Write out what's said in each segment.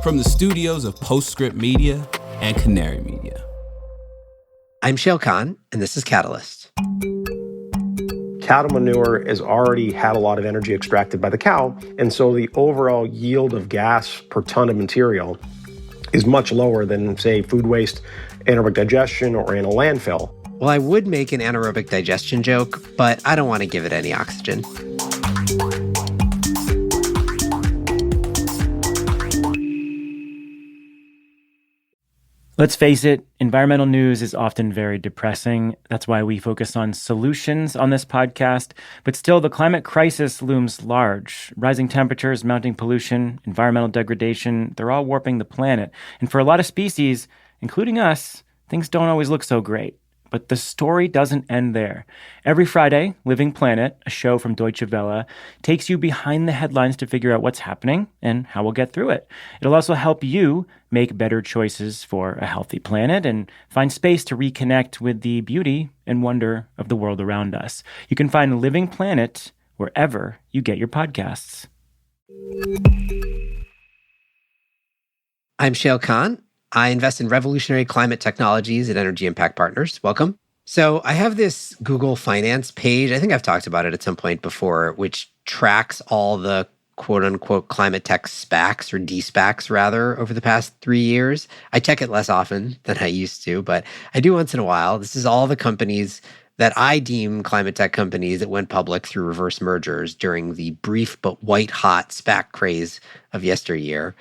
from the studios of Postscript Media and Canary Media. I'm Shail Khan, and this is Catalyst. Cattle manure has already had a lot of energy extracted by the cow, and so the overall yield of gas per ton of material is much lower than, say, food waste, anaerobic digestion, or in a landfill. Well, I would make an anaerobic digestion joke, but I don't want to give it any oxygen. Let's face it, environmental news is often very depressing. That's why we focus on solutions on this podcast. But still, the climate crisis looms large. Rising temperatures, mounting pollution, environmental degradation, they're all warping the planet. And for a lot of species, including us, things don't always look so great. But the story doesn't end there. Every Friday, Living Planet, a show from Deutsche Welle, takes you behind the headlines to figure out what's happening and how we'll get through it. It'll also help you make better choices for a healthy planet and find space to reconnect with the beauty and wonder of the world around us. You can find Living Planet wherever you get your podcasts. I'm Shail Khan. I invest in revolutionary climate technologies at Energy Impact Partners. Welcome. So I have this Google Finance page. I think I've talked about it at some point before, which tracks all the quote-unquote climate tech SPACs, or de-SPACs rather, over the past 3 years. I check it less often than I used to, but I do once in a while. This is all the companies that I deem climate tech companies that went public through reverse mergers during the brief but white-hot SPAC craze of yesteryear.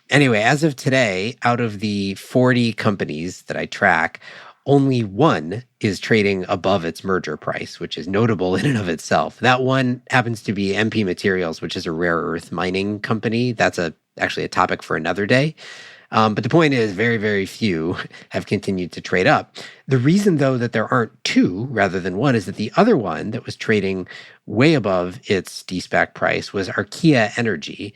Anyway, as of today, out of the 40 companies that I track, only one is trading above its merger price, which is notable in and of itself. That one happens to be MP Materials, which is a rare earth mining company. That's actually a topic for another day. But the point is, very, very few have continued to trade up. The reason, though, that there aren't two rather than one is that the other one that was trading way above its de-SPAC price was Archaea Energy,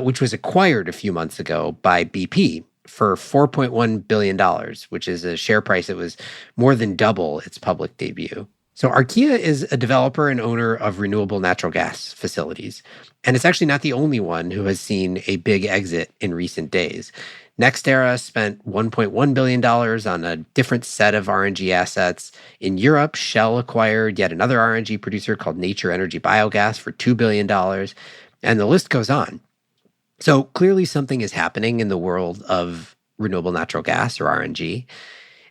which was acquired a few months ago by BP for $4.1 billion, which is a share price that was more than double its public debut. So Archaea is a developer and owner of renewable natural gas facilities. And it's actually not the only one who has seen a big exit in recent days. NextEra spent $1.1 billion on a different set of RNG assets. In Europe, Shell acquired yet another RNG producer called Nature Energy Biogas for $2 billion. And the list goes on. So clearly something is happening in the world of renewable natural gas, or RNG.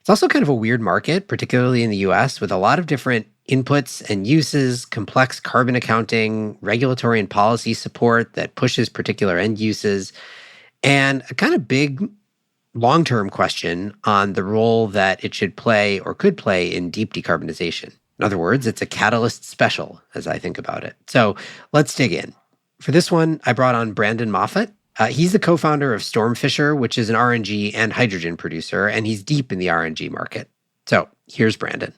It's also kind of a weird market, particularly in the US, with a lot of different inputs and uses, complex carbon accounting, regulatory and policy support that pushes particular end uses, and a kind of big long-term question on the role that it should play or could play in deep decarbonization. In other words, it's a Catalyst special, as I think about it. So let's dig in. For this one, I brought on Brandon Moffat. He's the co-founder of Stormfisher, which is an RNG and hydrogen producer, and he's deep in the RNG market. So here's Brandon.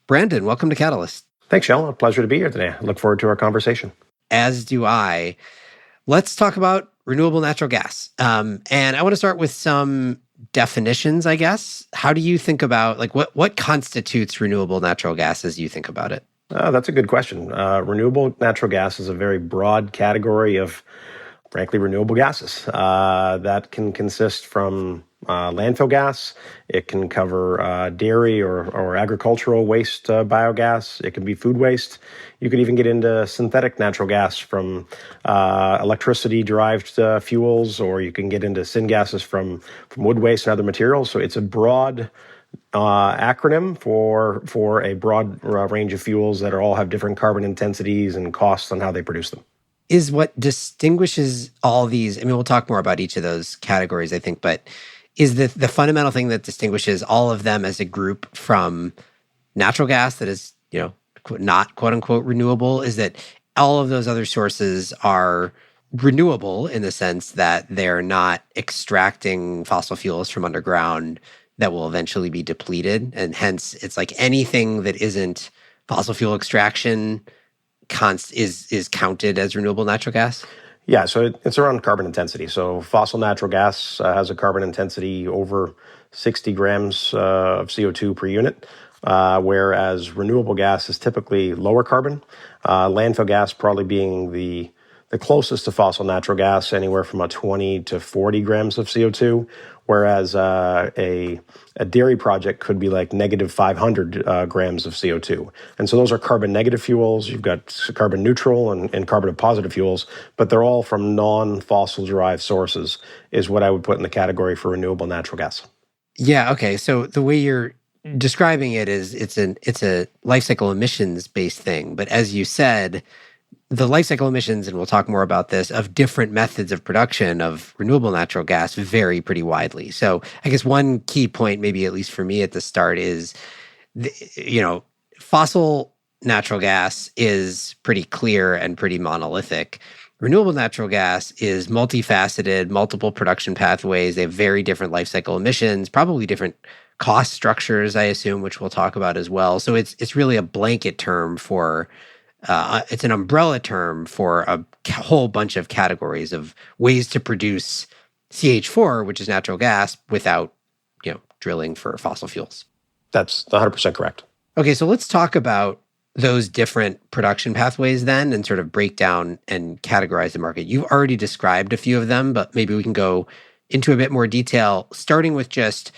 Brandon, welcome to Catalyst. Thanks, Shail. A pleasure to be here today. I look forward to our conversation. As do I. Let's talk about renewable natural gas. And I want to start with some definitions, I guess. How do you think about, what constitutes renewable natural gas as you think about it? That's a good question. Renewable natural gas is a very broad category of, frankly, renewable gases that can consist from landfill gas. It can cover dairy or agricultural waste biogas. It can be food waste. You could even get into synthetic natural gas from electricity-derived fuels, or you can get into syngases from wood waste and other materials. So it's a broad acronym for a broad range of fuels that all have different carbon intensities and costs on how they produce them. Is what distinguishes all these, we'll talk more about each of those categories, I think, but is the fundamental thing that distinguishes all of them as a group from natural gas that is, not quote unquote renewable, is that all of those other sources are renewable in the sense that they're not extracting fossil fuels from underground that will eventually be depleted. And hence, it's like anything that isn't fossil fuel extraction is counted as renewable natural gas? Yeah, so it's around carbon intensity. So fossil natural gas has a carbon intensity over 60 grams of CO2 per unit, whereas renewable gas is typically lower carbon. Landfill gas probably being the the closest to fossil natural gas, anywhere from a 20 to 40 grams of CO2, whereas a dairy project could be like negative 500 grams of CO2. And so those are carbon negative fuels. You've got carbon neutral and carbon positive fuels, but they're all from non-fossil derived sources, is what I would put in the category for renewable natural gas. Yeah, okay. So the way you're describing it is it's a life cycle emissions based thing. But as you said, the life cycle emissions, and we'll talk more about this, of different methods of production of renewable natural gas vary pretty widely. So I guess one key point, maybe at least for me at the start, is, fossil natural gas is pretty clear and pretty monolithic. Renewable natural gas is multifaceted, multiple production pathways. They have very different life cycle emissions, probably different cost structures, I assume, which we'll talk about as well. So it's really a blanket term for it's an umbrella term for a whole bunch of categories of ways to produce CH4, which is natural gas, without, drilling for fossil fuels. That's 100% correct. Okay, so let's talk about those different production pathways then and sort of break down and categorize the market. You've already described a few of them, but maybe we can go into a bit more detail, starting with just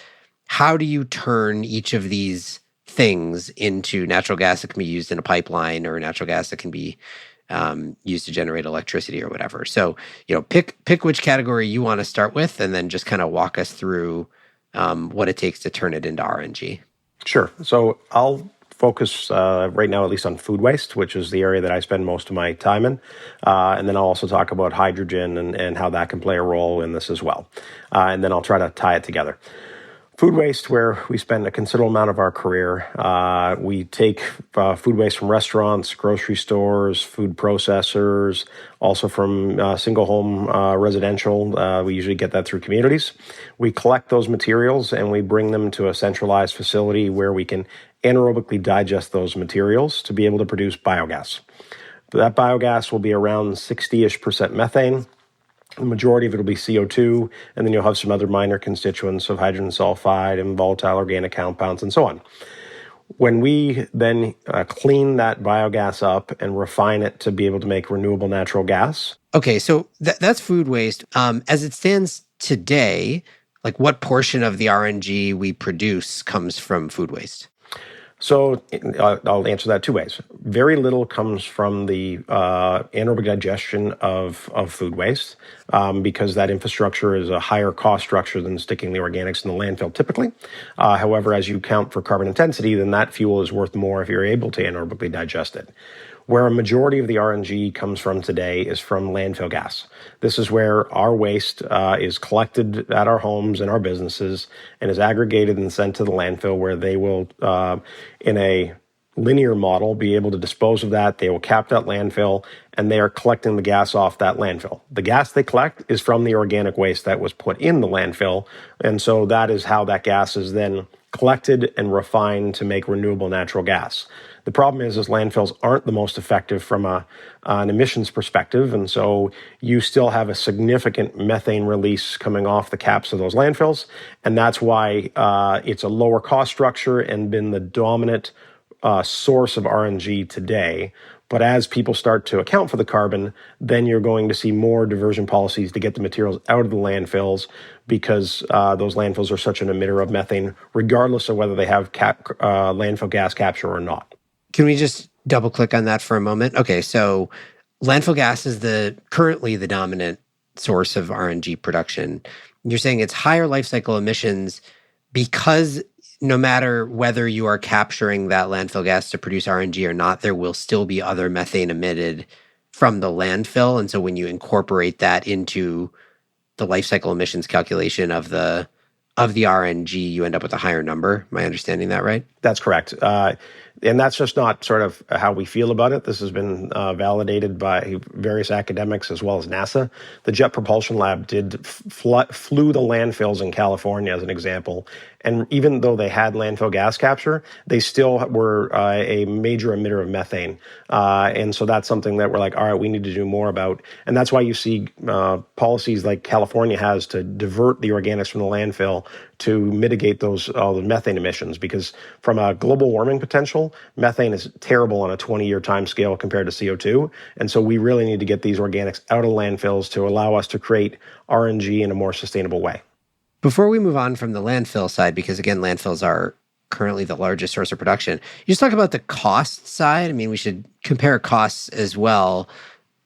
how do you turn each of these things into natural gas that can be used in a pipeline, or natural gas that can be used to generate electricity or whatever. So, pick which category you want to start with, and then just kind of walk us through what it takes to turn it into RNG. Sure. So I'll focus right now, at least, on food waste, which is the area that I spend most of my time in. And then I'll also talk about hydrogen and how that can play a role in this as well. And then I'll try to tie it together. Food waste, where we spend a considerable amount of our career. We take food waste from restaurants, grocery stores, food processors, also from single home residential. We usually get that through communities. We collect those materials and we bring them to a centralized facility where we can anaerobically digest those materials to be able to produce biogas. That biogas will be around 60-ish% methane. The majority of it will be CO2, and then you'll have some other minor constituents of hydrogen sulfide and volatile organic compounds and so on. When we then clean that biogas up and refine it to be able to make renewable natural gas. Okay, so that's food waste. As it stands today, like what portion of the RNG we produce comes from food waste? So I'll answer that two ways. Very little comes from the anaerobic digestion of food waste because that infrastructure is a higher cost structure than sticking the organics in the landfill typically. However, as you count for carbon intensity, then that fuel is worth more if you're able to anaerobically digest it. Where a majority of the RNG comes from today is from landfill gas. This is where our waste is collected at our homes and our businesses and is aggregated and sent to the landfill, where they will, in a linear model, be able to dispose of that. They will cap that landfill, and they are collecting the gas off that landfill. The gas they collect is from the organic waste that was put in the landfill, and so that is how that gas is then collected and refined to make renewable natural gas. The problem is landfills aren't the most effective from an emissions perspective, and so you still have a significant methane release coming off the caps of those landfills, and that's why it's a lower cost structure and been the dominant source of RNG today. But as people start to account for the carbon, then you're going to see more diversion policies to get the materials out of the landfills, because those landfills are such an emitter of methane, regardless of whether they have landfill gas capture or not. Can we just double click on that for a moment? Okay, so landfill gas is currently the dominant source of RNG production. You're saying it's higher life cycle emissions because no matter whether you are capturing that landfill gas to produce RNG or not, there will still be other methane emitted from the landfill. And so when you incorporate that into the life cycle emissions calculation of the RNG, you end up with a higher number. Am I understanding that right? That's correct. And that's just not sort of how we feel about it. This has been validated by various academics as well as NASA. The Jet Propulsion Lab flew the landfills in California as an example. And even though they had landfill gas capture, they still were a major emitter of methane. And so that's something that we're like, all right, we need to do more about. And that's why you see policies like California has to divert the organics from the landfill to mitigate all the methane emissions. Because from from a global warming potential, methane is terrible on a 20-year time scale compared to CO2. And so we really need to get these organics out of landfills to allow us to create RNG in a more sustainable way. Before we move on from the landfill side, because again, landfills are currently the largest source of production, you just talk about the cost side. I mean, we should compare costs as well.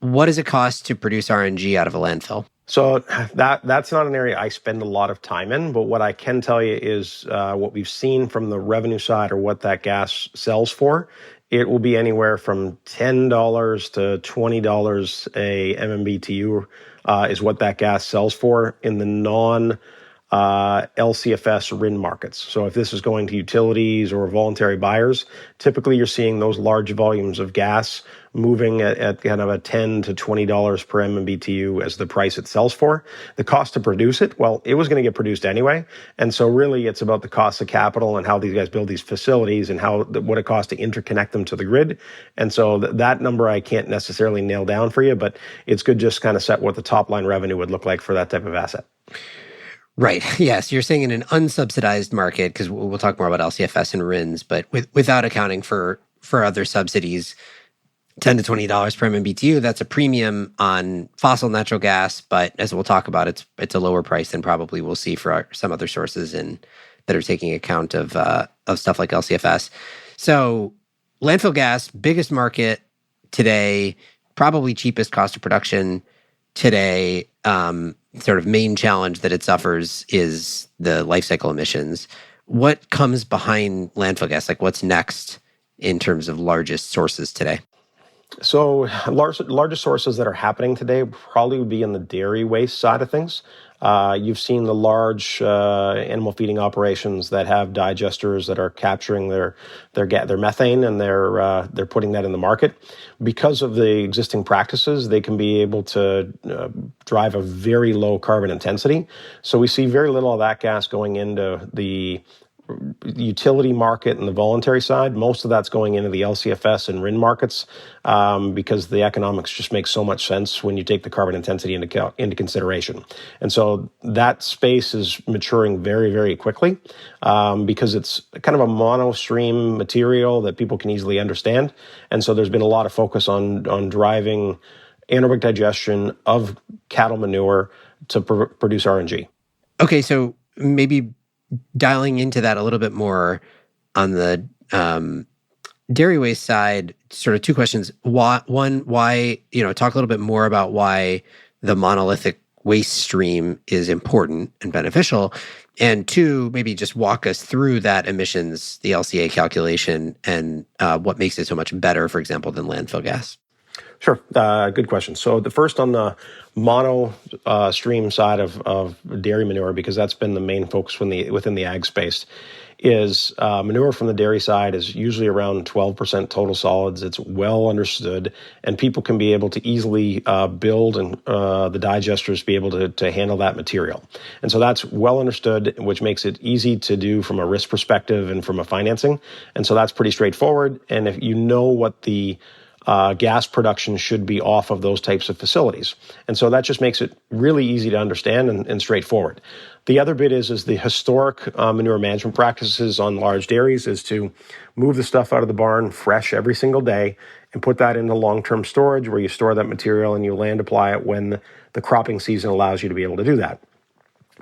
What does it cost to produce RNG out of a landfill? So that's not an area I spend a lot of time in, but what I can tell you is what we've seen from the revenue side or what that gas sells for. It will be anywhere from $10 to $20 a MMBTU is what that gas sells for in the LCFS RIN markets. So if this is going to utilities or voluntary buyers, typically you're seeing those large volumes of gas moving at kind of a $10 to $20 per MMBTU as the price it sells for. The cost to produce it, well, it was going to get produced anyway. And so really it's about the cost of capital and how these guys build these facilities and what it costs to interconnect them to the grid. And so that number I can't necessarily nail down for you, but it's good just kind of set what the top line revenue would look like for that type of asset. Right. Yes. You're saying in an unsubsidized market, because we'll talk more about LCFS and RINs, but without accounting for other subsidies, $10 to $20 per MMBTU, that's a premium on fossil natural gas. But as we'll talk about, it's a lower price than probably we'll see for some other sources that are taking account of stuff like LCFS. So landfill gas, biggest market today, probably cheapest cost of production today. Sort of main challenge that it suffers is the life cycle emissions. What comes behind landfill gas? Like what's next in terms of largest sources today? So largest sources that are happening today probably would be in the dairy waste side of things. You've seen the large animal feeding operations that have digesters that are capturing their methane, and they're putting that in the market. Because of the existing practices, they can be able to drive a very low carbon intensity. So we see very little of that gas going into the utility market and the voluntary side. Most of that's going into the LCFS and RIN markets because the economics just make so much sense when you take the carbon intensity into consideration. And so that space is maturing very, very quickly because it's kind of a monostream material that people can easily understand. And so there's been a lot of focus on driving anaerobic digestion of cattle manure to produce RNG. Okay, so maybe dialing into that a little bit more on the dairy waste side, sort of two questions. Why, talk a little bit more about why the monolithic waste stream is important and beneficial. And two, maybe just walk us through that emissions, the LCA calculation, and what makes it so much better, for example, than landfill gas. Sure. Good question. So the first on the mono stream side of dairy manure, because that's been the main focus within the ag space, is manure from the dairy side is usually around 12% total solids. It's well understood, and people can be able to easily build and the digesters be able to handle that material. And so that's well understood, which makes it easy to do from a risk perspective and from a financing. And so that's pretty straightforward. And if you know what the gas production should be off of those types of facilities. And so that just makes it really easy to understand and straightforward. The other bit is the historic manure management practices on large dairies is to move the stuff out of the barn fresh every single day and put that into long-term storage where you store that material and you land apply it when the cropping season allows you to be able to do that.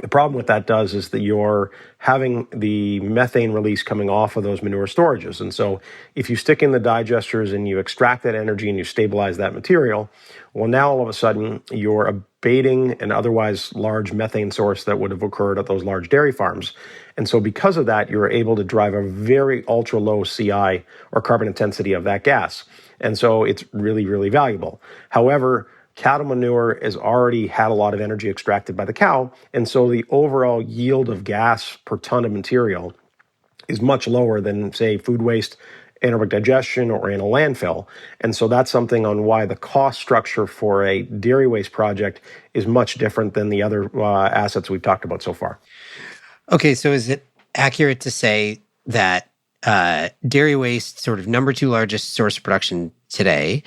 The problem with that does is that you're having the methane release coming off of those manure storages. And so if you stick in the digesters and you extract that energy and you stabilize that material, well, now all of a sudden you're abating an otherwise large methane source that would have occurred at those large dairy farms. And so because of that, you're able to drive a very ultra low CI or carbon intensity of that gas. And so it's really, really valuable. However, cattle manure has already had a lot of energy extracted by the cow, and so the overall yield of gas per ton of material is much lower than, say, food waste, anaerobic digestion, or in a landfill. And so that's something on why the cost structure for a dairy waste project is much different than the other assets we've talked about so far. Okay, so is it accurate to say that dairy waste, sort of number 2 largest source of production today,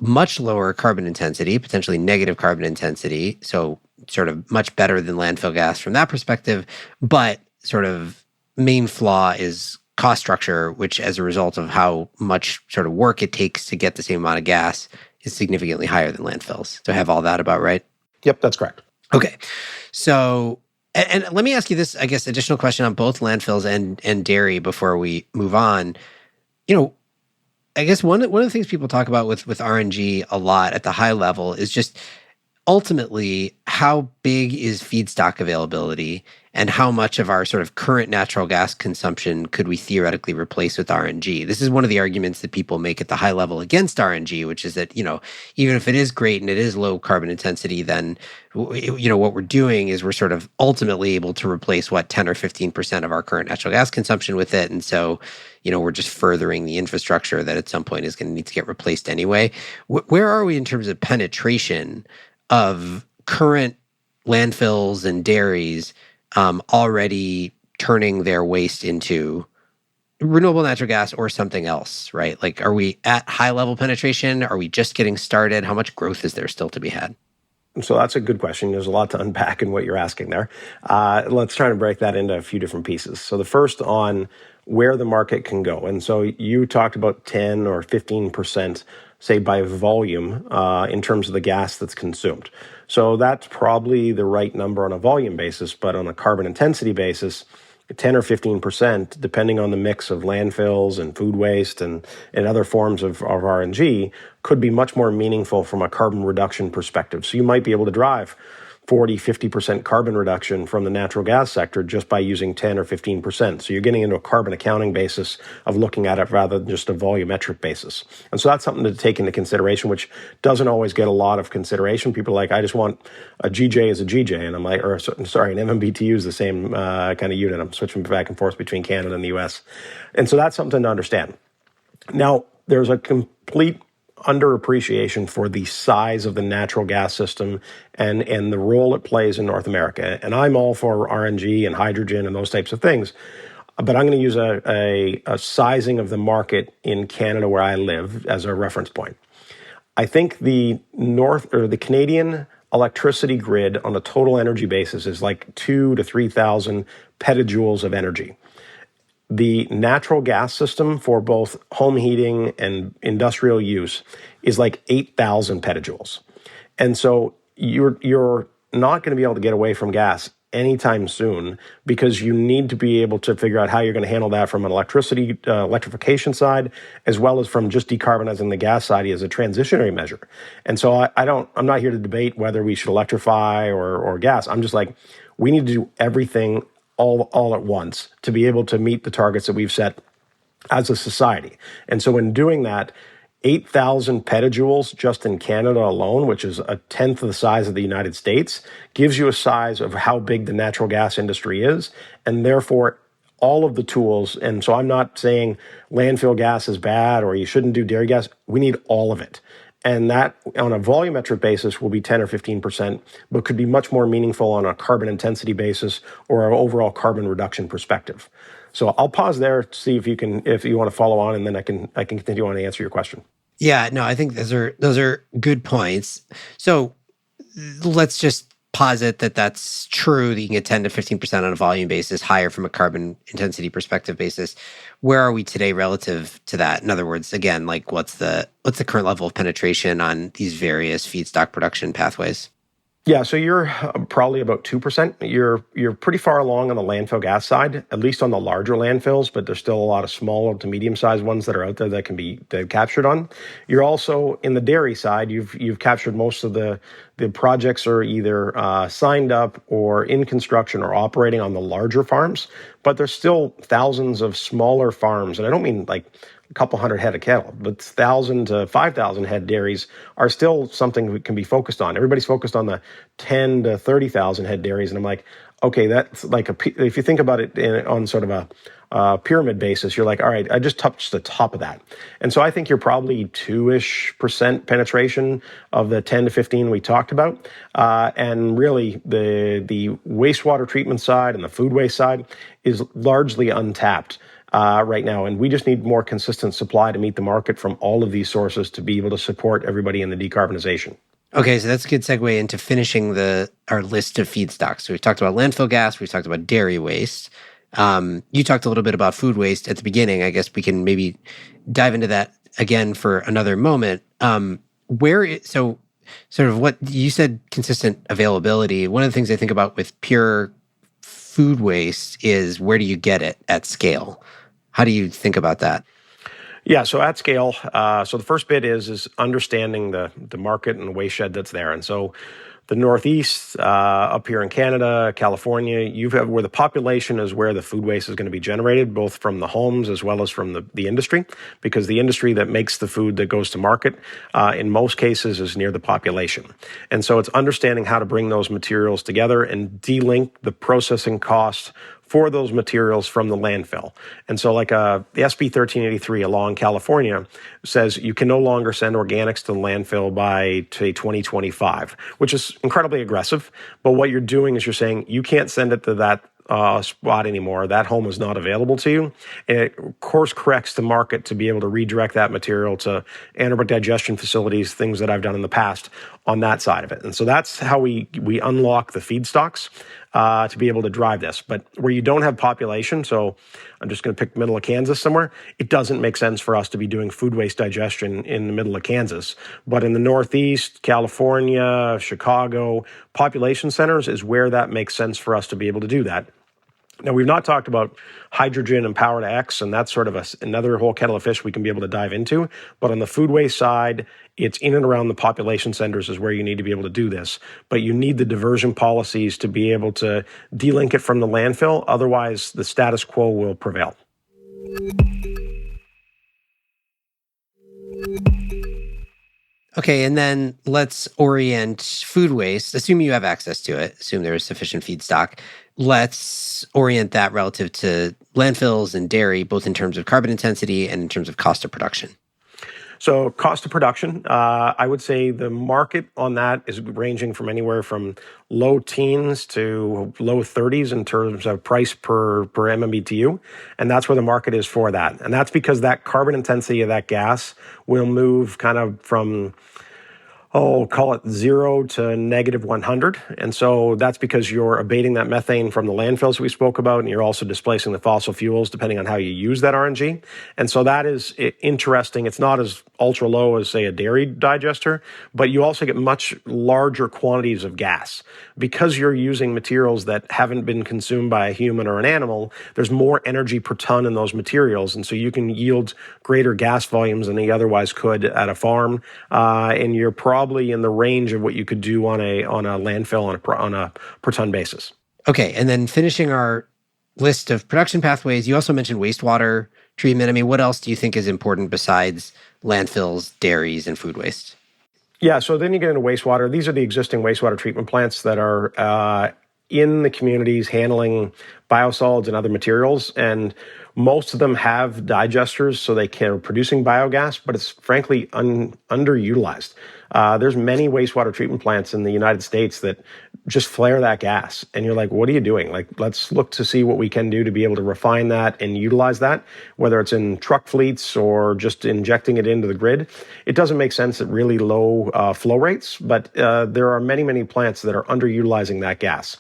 much lower carbon intensity, potentially negative carbon intensity, so sort of much better than landfill gas from that perspective, but sort of main flaw is cost structure, which as a result of how much sort of work it takes to get the same amount of gas is significantly higher than landfills. Do I have all that about right? Yep, that's correct. Okay. So, and let me ask you this, I guess, additional question on both landfills and dairy before we move on. I guess one of the things people talk about with RNG a lot at the high level is just ultimately how big is feedstock availability and how much of our sort of current natural gas consumption could we theoretically replace with RNG? This is one of the arguments that people make at the high level against RNG, which is that, even if it is great and it is low carbon intensity, then, what we're doing is we're sort of ultimately able to replace 10 or 15% of our current natural gas consumption with it. And so, we're just furthering the infrastructure that at some point is going to need to get replaced anyway. Where are we in terms of penetration of current landfills and dairies already turning their waste into renewable natural gas or something else, right? Like, are we at high level penetration? Are we just getting started? How much growth is there still to be had? So that's a good question. There's a lot to unpack in what you're asking there. Let's try to break that into a few different pieces. So the first on where the market can go. And so you talked about 10 or 15%, say by volume, in terms of the gas that's consumed. So that's probably the right number on a volume basis, but on a carbon intensity basis, 10 or 15%, depending on the mix of landfills and food waste and other forms of RNG, could be much more meaningful from a carbon reduction perspective. So you might be able to drive 40, 50% carbon reduction from the natural gas sector just by using 10 or 15%. So you're getting into a carbon accounting basis of looking at it rather than just a volumetric basis. And so that's something to take into consideration, which doesn't always get a lot of consideration. People are like, I just want a GJ as a GJ. And I'm like, an MMBTU is the same kind of unit. I'm switching back and forth between Canada and the US. And so that's something to understand. Now, there's a complete underappreciation for the size of the natural gas system and the role it plays in North America. And I'm all for RNG and hydrogen and those types of things. But I'm going to use a sizing of the market in Canada where I live as a reference point. I think the Canadian electricity grid on a total energy basis is like 2,000 to 3,000 petajoules of energy. The natural gas system for both home heating and industrial use is like 8,000 petajoules. And so you're not going to be able to get away from gas anytime soon because you need to be able to figure out how you're going to handle that from an electrification side, as well as from just decarbonizing the gas side as a transitionary measure. And so I'm not here to debate whether we should electrify or gas. I'm just like, we need to do everything all at once to be able to meet the targets that we've set as a society. And so in doing that, 8,000 petajoules just in Canada alone, which is a tenth of the size of the United States, gives you a size of how big the natural gas industry is. And therefore, all of the tools, and so I'm not saying landfill gas is bad or you shouldn't do dairy gas. We need all of it. And that, on a volumetric basis, will be 10 or 15%, but could be much more meaningful on a carbon intensity basis or an overall carbon reduction perspective. So I'll pause there to see if you want to follow on, and then I can continue on to answer your question. Yeah, no, I think those are good points. So let's just posit that that's true, that you can get 10 to 15% on a volume basis, higher from a carbon intensity perspective basis. Where are we today relative to that? In other words, again, like what's the current level of penetration on these various feedstock production pathways? Yeah, so you're probably about 2%. You're pretty far along on the landfill gas side, at least on the larger landfills, but there's still a lot of smaller to medium-sized ones that are out there that can be captured on. You're also, in the dairy side, you've captured most of the projects are either signed up or in construction or operating on the larger farms, but there's still thousands of smaller farms, and I don't mean like a couple hundred head of cattle, but 1,000 to 5,000 head dairies are still something that can be focused on. Everybody's focused on the 10 to 30,000 head dairies. And I'm like, okay, that's like if you think about it on sort of a pyramid basis, you're like, all right, I just touched the top of that. And so I think you're probably 2-ish% penetration of the 10 to 15 we talked about. And really the wastewater treatment side and the food waste side is largely untapped right now. And we just need more consistent supply to meet the market from all of these sources to be able to support everybody in the decarbonization. Okay, so that's a good segue into finishing our list of feedstocks. So we've talked about landfill gas, we've talked about dairy waste. You talked a little bit about food waste at the beginning. I guess we can maybe dive into that again for another moment. So sort of what you said, consistent availability. One of the things I think about with pure food waste is, where do you get it at scale? How do you think about that? Yeah, so at scale, so the first bit is understanding the market and the waste shed that's there. And so the Northeast, up here in Canada, California, you have where the population is where the food waste is going to be generated, both from the homes as well as from the industry, because the industry that makes the food that goes to market, in most cases, is near the population. And so it's understanding how to bring those materials together and de-link the processing costs for those materials from the landfill. And so like the SB 1383 along California says you can no longer send organics to the landfill by, say, 2025, which is incredibly aggressive. But what you're doing is you're saying you can't send it to that spot anymore. That home is not available to you. And it course corrects the market to be able to redirect that material to anaerobic digestion facilities, things that I've done in the past on that side of it. And so that's how we unlock the feedstocks to be able to drive this. But where you don't have population, so I'm just going to pick middle of Kansas somewhere, it doesn't make sense for us to be doing food waste digestion in the middle of Kansas. But in the Northeast, California, Chicago, population centers is where that makes sense for us to be able to do that. Now, we've not talked about hydrogen and power to X, and that's sort of another whole kettle of fish we can be able to dive into. But on the food waste side, it's in and around the population centers is where you need to be able to do this. But you need the diversion policies to be able to de-link it from the landfill. Otherwise, the status quo will prevail. Okay, and then let's orient food waste. Assume you have access to it. Assume there is sufficient feedstock. Let's orient that relative to landfills and dairy, both in terms of carbon intensity and in terms of cost of production. So cost of production, I would say the market on that is ranging from anywhere from low teens to low 30s in terms of price per MMBTU. And that's where the market is for that. And that's because that carbon intensity of that gas will move kind of from, call it 0 to negative 100. And so that's because you're abating that methane from the landfills we spoke about, and you're also displacing the fossil fuels depending on how you use that RNG. And so that is interesting. It's not as ultra low as, say, a dairy digester, but you also get much larger quantities of gas. Because you're using materials that haven't been consumed by a human or an animal, there's more energy per ton in those materials. And so you can yield greater gas volumes than you otherwise could at a farm. And you're probably in the range of what you could do on a landfill on a per ton basis. Okay, and then finishing our list of production pathways, you also mentioned wastewater treatment. I mean, what else do you think is important besides landfills, dairies, and food waste? Yeah, so then you get into wastewater. These are the existing wastewater treatment plants that are in the communities handling biosolids and other materials. And most of them have digesters, so they can producing biogas, but it's frankly underutilized. There's many wastewater treatment plants in the United States that just flare that gas. And you're like, what are you doing? Like, let's look to see what we can do to be able to refine that and utilize that, whether it's in truck fleets or just injecting it into the grid. It doesn't make sense at really low flow rates, but there are many, many plants that are underutilizing that gas.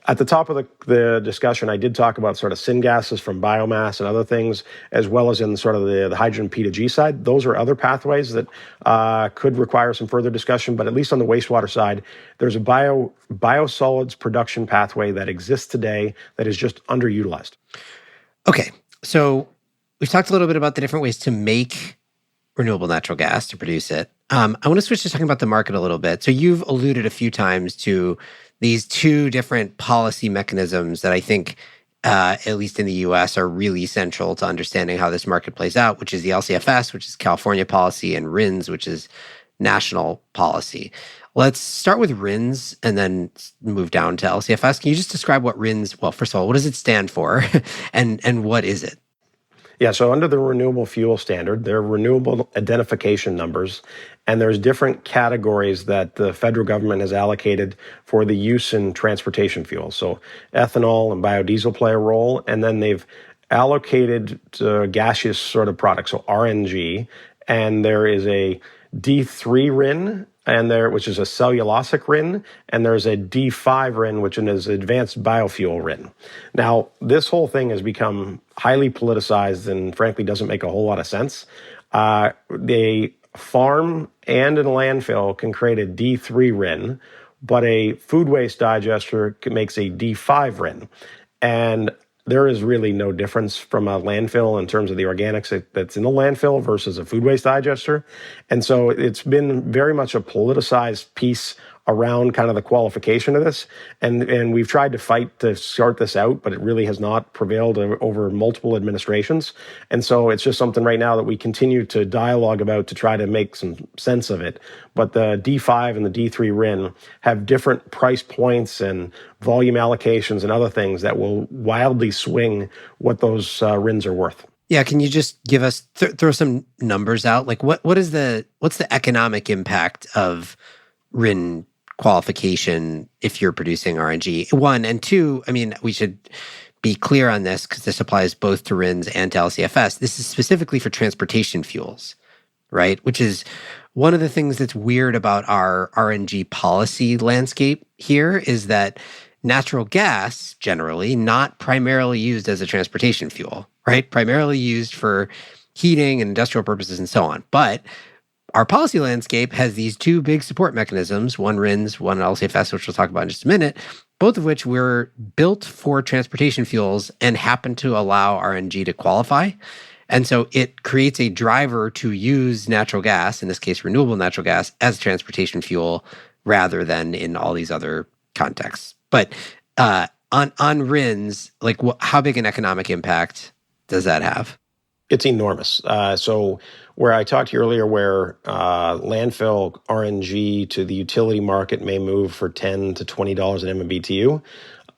At the top of the discussion, I did talk about sort of syngases from biomass and other things, as well as in sort of the hydrogen P2G side. Those are other pathways that could require some further discussion, but at least on the wastewater side, there's a biosolids production pathway that exists today that is just underutilized. Okay, so we've talked a little bit about the different ways to make renewable natural gas, to produce it. I want to switch to talking about the market a little bit. So you've alluded a few times to these two different policy mechanisms that I think, at least in the US, are really central to understanding how this market plays out, which is the LCFS, which is California policy, and RINs, which is national policy. Let's start with RINs and then move down to LCFS. Can you just describe what RINs, well, first of all, what does it stand for and what is it? Yeah, so under the Renewable Fuel Standard, there are renewable identification numbers, and there's different categories that the federal government has allocated for the use in transportation fuel. So ethanol and biodiesel play a role, and then they've allocated gaseous sort of products, so RNG, and there is a D3 RIN, which is a cellulosic RIN, and there's a D5 RIN, which is an advanced biofuel RIN. Now, this whole thing has become highly politicized and frankly doesn't make a whole lot of sense. A farm and a landfill can create a D3 RIN, but a food waste digester makes a D5 RIN. And there is really no difference from a landfill in terms of the organics that's in the landfill versus a food waste digester. And so it's been very much a politicized piece around kind of the qualification of this. And we've tried to fight to sort this out, but it really has not prevailed over multiple administrations. And so it's just something right now that we continue to dialogue about to try to make some sense of it. But the D5 and the D3 RIN have different price points and volume allocations and other things that will wildly swing what those RINs are worth. Yeah, can you just give us throw some numbers out? Like what's the economic impact of RIN qualification if you're producing RNG? One, and two, I mean, we should be clear on this because this applies both to RINs and to LCFS. This is specifically for transportation fuels, right? Which is one of the things that's weird about our RNG policy landscape here is that natural gas, generally, not primarily used as a transportation fuel, right? Primarily used for heating and industrial purposes and so on. But our policy landscape has these two big support mechanisms, one RINs, one LCFS, which we'll talk about in just a minute, both of which were built for transportation fuels and happen to allow RNG to qualify. And so it creates a driver to use natural gas, in this case, renewable natural gas, as a transportation fuel rather than in all these other contexts. But on RINs, like how big an economic impact does that have? It's enormous. So where I talked to you earlier, where landfill RNG to the utility market may move for $10 to $20 an MMBTU,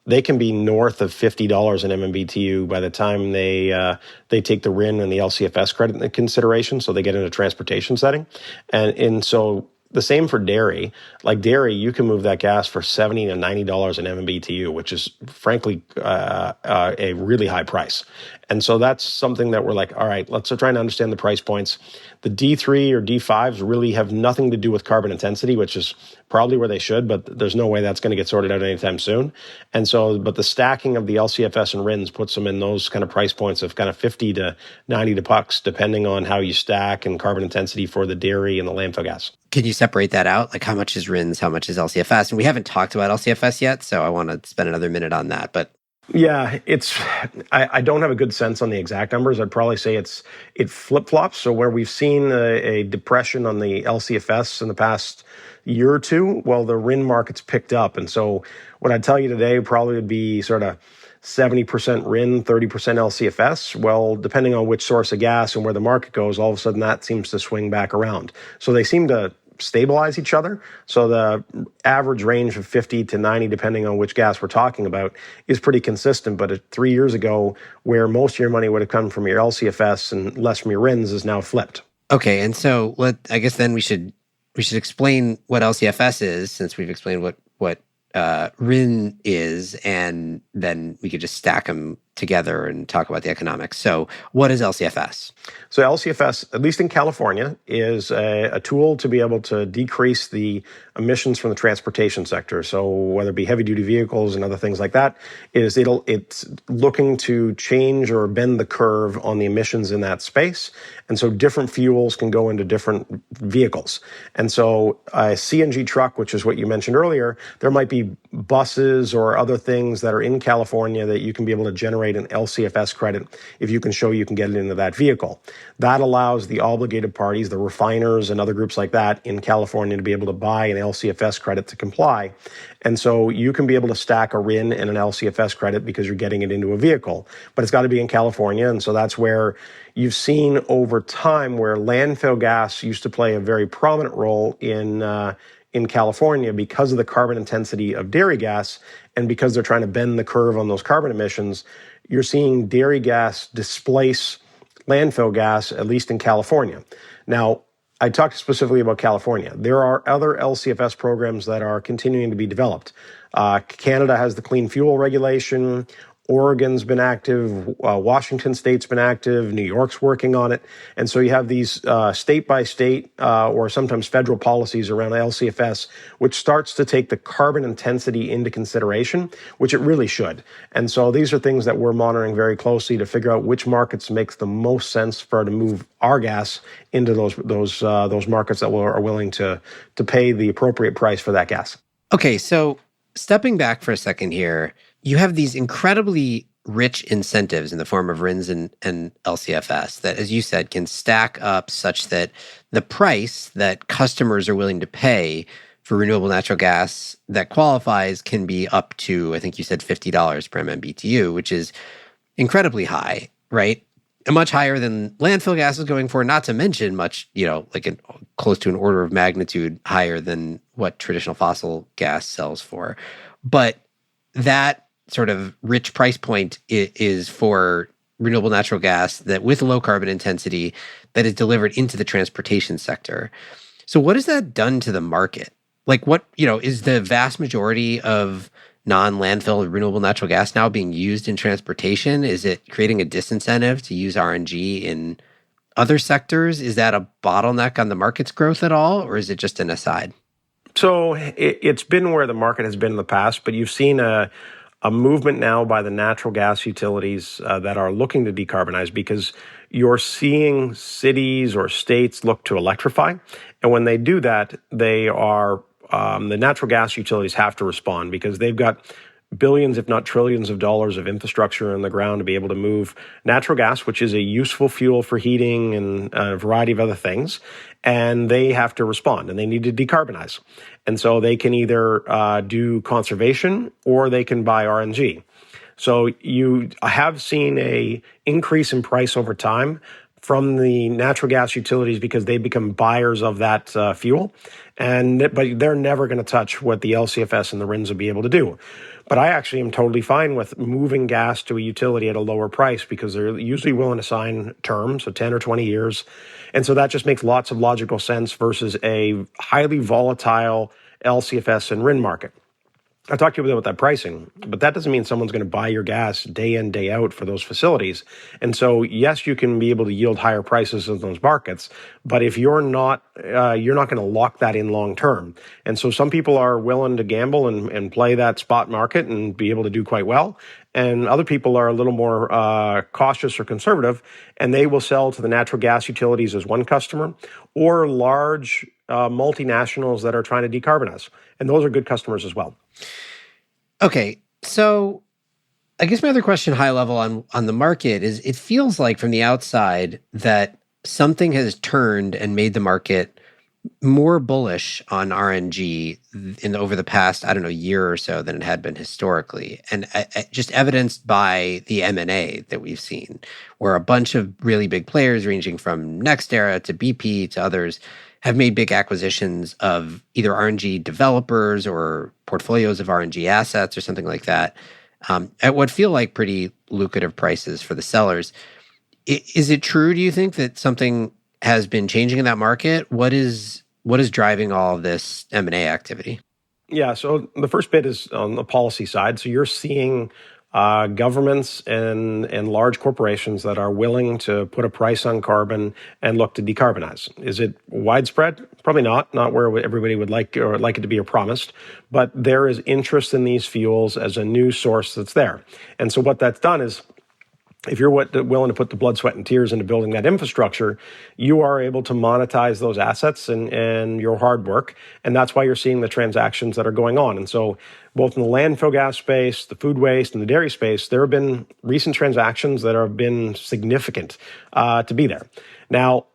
they can be north of $50 an MMBTU by the time they take the RIN and the LCFS credit into consideration. So they get into a transportation setting, and so. The same for dairy. Like dairy, you can move that gas for $70 to $90 an MMBTU, which is frankly a really high price. And so that's something that we're like, all right, let's try and understand the price points. The D3 or D5s really have nothing to do with carbon intensity, which is probably where they should, but there's no way that's going to get sorted out anytime soon. And so, but the stacking of the LCFS and RINs puts them in those kind of price points of kind of 50 to 90 bucks, depending on how you stack and carbon intensity for the dairy and the landfill gas. Can you separate that out? Like how much is RINs, how much is LCFS? And we haven't talked about LCFS yet, so I want to spend another minute on that. But yeah, I don't have a good sense on the exact numbers. I'd probably say it flip-flops. So where we've seen a depression on the LCFS in the past year or two, well, the RIN market's picked up. And so what I'd tell you today probably would be sort of 70% RIN, 30% LCFS. Well, depending on which source of gas and where the market goes, all of a sudden that seems to swing back around. So they seem to stabilize each other. So the average range of 50 to 90, depending on which gas we're talking about, is pretty consistent. But 3 years ago, where most of your money would have come from your LCFS and less from your RINs, is now flipped. Okay, and so I guess then we should explain what LCFS is, since we've explained what RIN is, and then we could just stack them together and talk about the economics. So what is LCFS? So LCFS, at least in California, is a tool to be able to decrease the emissions from the transportation sector. So whether it be heavy duty vehicles and other things like that, it's looking to change or bend the curve on the emissions in that space. And so different fuels can go into different vehicles. And so a CNG truck, which is what you mentioned earlier, there might be buses or other things that are in California that you can be able to generate an LCFS credit if you can show you can get it into that vehicle. That allows the obligated parties, the refiners and other groups like that in California, to be able to buy an LCFS credit to comply. And so you can be able to stack a RIN and an LCFS credit because you're getting it into a vehicle, but it's got to be in California. And so that's where you've seen over time where landfill gas used to play a very prominent role in California because of the carbon intensity of dairy gas, and because they're trying to bend the curve on those carbon emissions, you're seeing dairy gas displace landfill gas, at least in California. Now, I talked specifically about California. There are other LCFS programs that are continuing to be developed. Canada has the clean fuel regulation. Oregon's been active, Washington State's been active, New York's working on it. And so you have these state by state or sometimes federal policies around LCFS, which starts to take the carbon intensity into consideration, which it really should. And so these are things that we're monitoring very closely to figure out which markets makes the most sense for to move our gas into those markets that are willing to pay the appropriate price for that gas. Okay, so stepping back for a second here, you have these incredibly rich incentives in the form of RINs and LCFS that, as you said, can stack up such that the price that customers are willing to pay for renewable natural gas that qualifies can be up to, I think you said $50 per MMBTU, which is incredibly high, right? And much higher than landfill gas is going for, not to mention much, close to an order of magnitude higher than what traditional fossil gas sells for. But that sort of rich price point is for renewable natural gas that with low carbon intensity that is delivered into the transportation sector. So what has that done to the market? Like is the vast majority of non-landfill renewable natural gas now being used in transportation? Is it creating a disincentive to use RNG in other sectors? Is that a bottleneck on the market's growth at all, or is it just an aside? So it's been where the market has been in the past, but you've seen a movement now by the natural gas utilities that are looking to decarbonize because you're seeing cities or states look to electrify. And when they do that, they are the natural gas utilities have to respond because they've got billions, if not trillions of dollars of infrastructure in the ground to be able to move natural gas, which is a useful fuel for heating and a variety of other things. And they have to respond and they need to decarbonize. And so they can either do conservation or they can buy RNG. So you have seen a increase in price over time from the natural gas utilities because they become buyers of that fuel. But they're never going to touch what the LCFS and the RINs will be able to do. But I actually am totally fine with moving gas to a utility at a lower price because they're usually willing to sign terms, so 10 or 20 years. And so that just makes lots of logical sense versus a highly volatile LCFS and RIN market. I talked to you about that pricing, but that doesn't mean someone's going to buy your gas day in, day out for those facilities. And so, yes, you can be able to yield higher prices in those markets, but if you're not going to lock that in long term. And so some people are willing to gamble and play that spot market and be able to do quite well. And other people are a little more cautious or conservative, and they will sell to the natural gas utilities as one customer or large multinationals that are trying to decarbonize. And those are good customers as well. Okay, so I guess my other question high level on the market is it feels like from the outside that something has turned and made the market more bullish on RNG over the past, year or so than it had been historically. And just evidenced by the M&A that we've seen, where a bunch of really big players ranging from NextEra to BP to others have made big acquisitions of either RNG developers or portfolios of RNG assets or something like that at what feel like pretty lucrative prices for the sellers. Is it true, do you think, that something has been changing in that market? What is driving all of this M&A activity? Yeah, so the first bit is on the policy side. So you're seeing governments and large corporations that are willing to put a price on carbon and look to decarbonize. Is it widespread? Probably not where everybody would like it to be or promised, but there is interest in these fuels as a new source that's there. And so what that's done is, if you're willing to put the blood, sweat, and tears into building that infrastructure, you are able to monetize those assets and your hard work. And that's why you're seeing the transactions that are going on. And so both in the landfill gas space, the food waste, and the dairy space, there have been recent transactions that have been significant to be there. Now,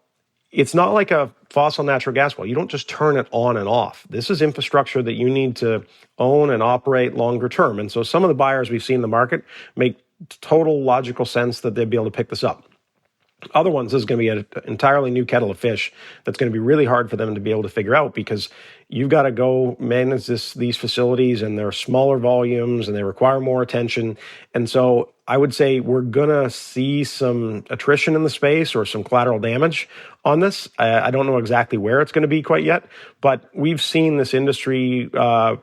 it's not like a fossil natural gas well. You don't just turn it on and off. This is infrastructure that you need to own and operate longer term. And so some of the buyers we've seen in the market make total logical sense that they'd be able to pick this up. Other ones, this is going to be an entirely new kettle of fish that's going to be really hard for them to be able to figure out because you've got to go manage these facilities, and they're smaller volumes and they require more attention. And so I would say we're going to see some attrition in the space or some collateral damage on this. I don't know exactly where it's going to be quite yet, but we've seen this industry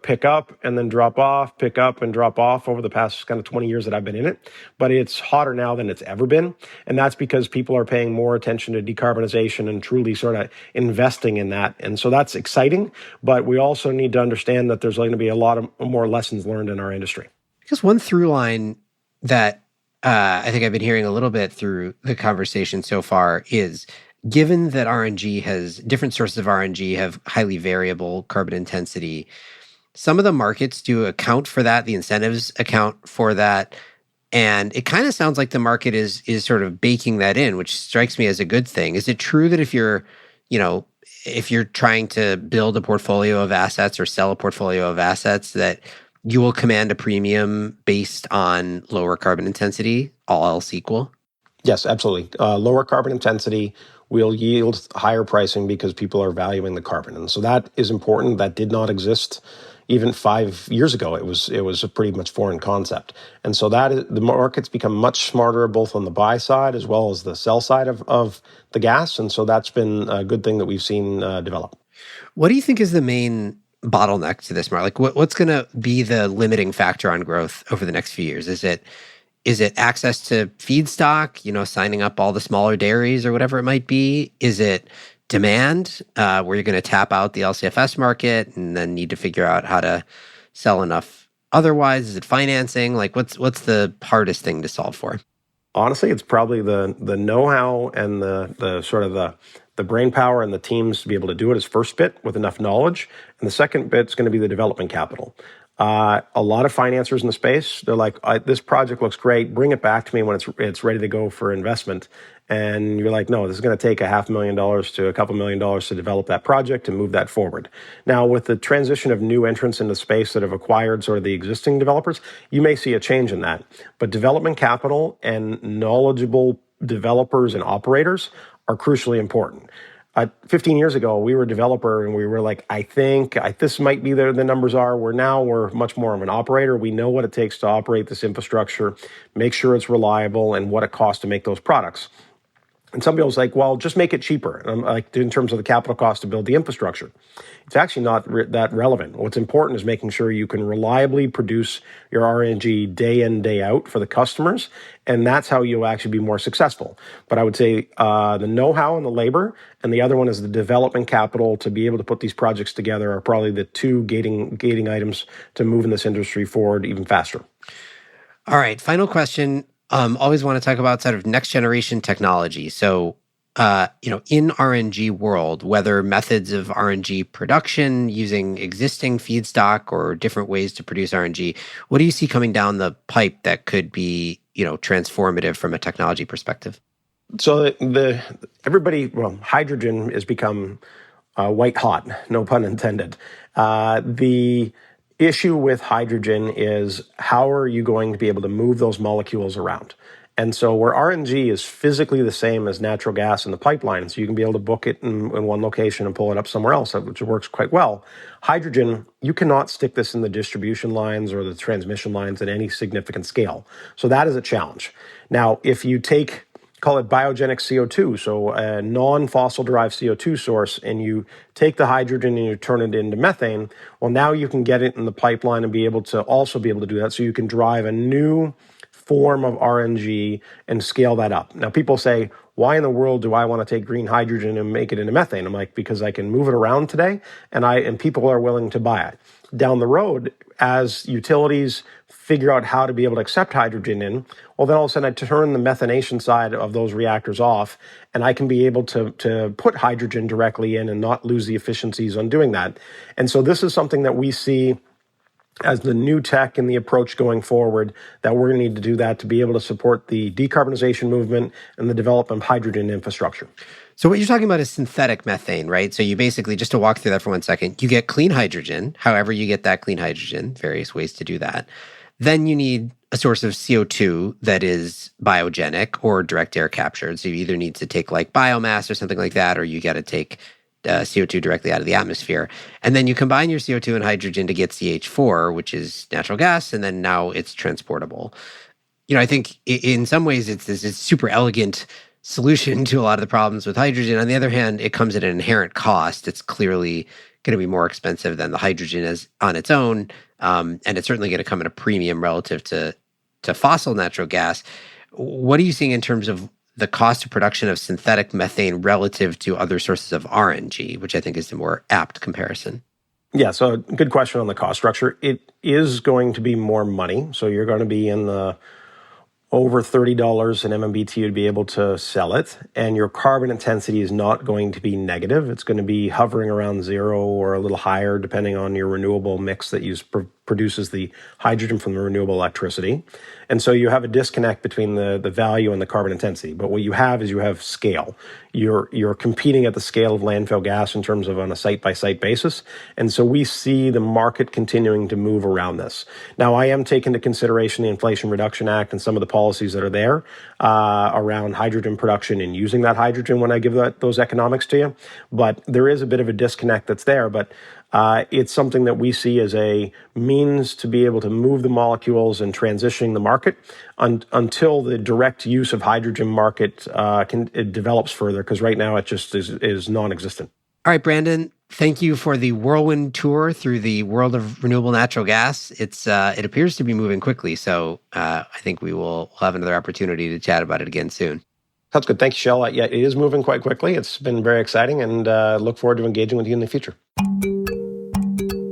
pick up and then drop off, pick up and drop off over the past kind of 20 years that I've been in it. But it's hotter now than it's ever been. And that's because people are paying more attention to decarbonization and truly sort of investing in that. And so that's exciting. But we also need to understand that there's going to be a lot of more lessons learned in our industry. I guess one through line that I think I've been hearing a little bit through the conversation so far is, given that RNG has different sources of RNG have highly variable carbon intensity, some of the markets do account for that. The incentives account for that. And it kind of sounds like the market is sort of baking that in, which strikes me as a good thing. Is it true that if you're trying to build a portfolio of assets or sell a portfolio of assets, that you will command a premium based on lower carbon intensity, all else equal? Yes, absolutely. Lower carbon intensity will yield higher pricing because people are valuing the carbon. And so that is important. That did not exist even 5 years ago. It was a pretty much foreign concept. And so the market's become much smarter, both on the buy side as well as the sell side of the gas. And so that's been a good thing that we've seen develop. What do you think is the main bottleneck to this market? Like, what's going to be the limiting factor on growth over the next few years? Is it access to feedstock, signing up all the smaller dairies or whatever it might be? Is it demand, where you're going to tap out the LCFS market and then need to figure out how to sell enough otherwise? Is it financing? Like, what's the hardest thing to solve for? Honestly, it's probably the know-how and the sort of the brain power and the teams to be able to do it is first bit with enough knowledge. And the second bit's going to be the development capital. A lot of financiers in the space, they're like, this project looks great. Bring it back to me when it's ready to go for investment. And you're like, no, this is going to take $500,000 to a couple $1 million to develop that project and move that forward. Now, with the transition of new entrants into space that have acquired sort of the existing developers, you may see a change in that. But development capital and knowledgeable developers and operators are crucially important. 15 years ago, we were a developer and we were like, I think this might be the numbers are. We're much more of an operator. We know what it takes to operate this infrastructure, make sure it's reliable, and what it costs to make those products. And some people's like, well, just make it cheaper. And I'm like, in terms of the capital cost to build the infrastructure. It's actually not that relevant. What's important is making sure you can reliably produce your RNG day in, day out for the customers. And that's how you'll actually be more successful. But I would say the know-how and the labor, and the other one is the development capital to be able to put these projects together are probably the two gating items to moving this industry forward even faster. All right, final question. Always want to talk about sort of next generation technology. So, in RNG world, whether methods of RNG production using existing feedstock or different ways to produce RNG, what do you see coming down the pipe that could be, transformative from a technology perspective? So hydrogen has become white hot, no pun intended. The issue with hydrogen is how are you going to be able to move those molecules around? And so where RNG is physically the same as natural gas in the pipeline, so you can be able to book it in one location and pull it up somewhere else, which works quite well. Hydrogen, you cannot stick this in the distribution lines or the transmission lines at any significant scale. So that is a challenge. Now, if you call it biogenic CO2, so a non-fossil derived CO2 source, and you take the hydrogen and you turn it into methane, well, now you can get it in the pipeline and be able to do that. So you can drive a new form of RNG and scale that up. Now, people say, why in the world do I want to take green hydrogen and make it into methane? I'm like, because I can move it around today and people are willing to buy it. Down the road, as utilities figure out how to be able to accept hydrogen in, well, then all of a sudden I turn the methanation side of those reactors off, and I can be able to put hydrogen directly in and not lose the efficiencies on doing that. And so this is something that we see as the new tech and the approach going forward, that we're going to need to do that to be able to support the decarbonization movement and the development of hydrogen infrastructure. So what you're talking about is synthetic methane, right? So you basically, just to walk through that for 1 second, you get clean hydrogen, however you get that clean hydrogen, various ways to do that. Then you need a source of CO2 that is biogenic or direct air captured. So you either need to take like biomass or something like that, or you got to take CO2 directly out of the atmosphere. And then you combine your CO2 and hydrogen to get CH4, which is natural gas, and then now it's transportable. I think in some ways it's this super elegant solution to a lot of the problems with hydrogen. On the other hand, it comes at an inherent cost. It's clearly going to be more expensive than the hydrogen is on its own. And it's certainly going to come at a premium relative to fossil natural gas. What are you seeing in terms of the cost of production of synthetic methane relative to other sources of RNG, which I think is the more apt comparison? Yeah, so good question on the cost structure. It is going to be more money. So you're going to be in the over $30 an MMBTU to be able to sell it. And your carbon intensity is not going to be negative. It's going to be hovering around 0 or a little higher, depending on your renewable mix that produces the hydrogen from the renewable electricity. And so you have a disconnect between the value and the carbon intensity. But what you have is you have scale. You're competing at the scale of landfill gas in terms of on a site-by-site basis. And so we see the market continuing to move around this. Now, I am taking into consideration the Inflation Reduction Act and some of the policies that are there around hydrogen production and using that hydrogen when I give those economics to you. But there is a bit of a disconnect that's there. But it's something that we see as a means to be able to move the molecules and transitioning the market until the direct use of hydrogen market it develops further, because right now it just is non-existent. All right, Brandon, thank you for the whirlwind tour through the world of renewable natural gas. It appears to be moving quickly, so I think we'll have another opportunity to chat about it again soon. Sounds good. Thank you, Shell. Yeah, it is moving quite quickly. It's been very exciting, and look forward to engaging with you in the future.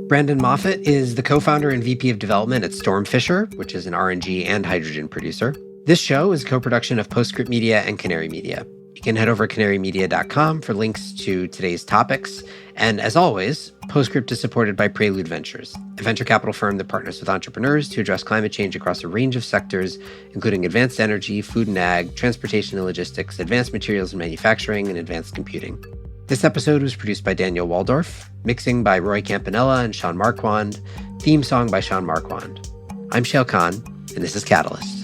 Brandon Moffat is the co-founder and VP of development at Stormfisher, which is an RNG and hydrogen producer. This show is a co-production of Postscript Media and Canary Media. You can head over to canarymedia.com for links to today's topics. And as always, Postscript is supported by Prelude Ventures, a venture capital firm that partners with entrepreneurs to address climate change across a range of sectors, including advanced energy, food and ag, transportation and logistics, advanced materials and manufacturing, and advanced computing. This episode was produced by Daniel Waldorf, mixing by Roy Campanella and Sean Marquand, theme song by Sean Marquand. I'm Shail Khan, and this is Catalyst.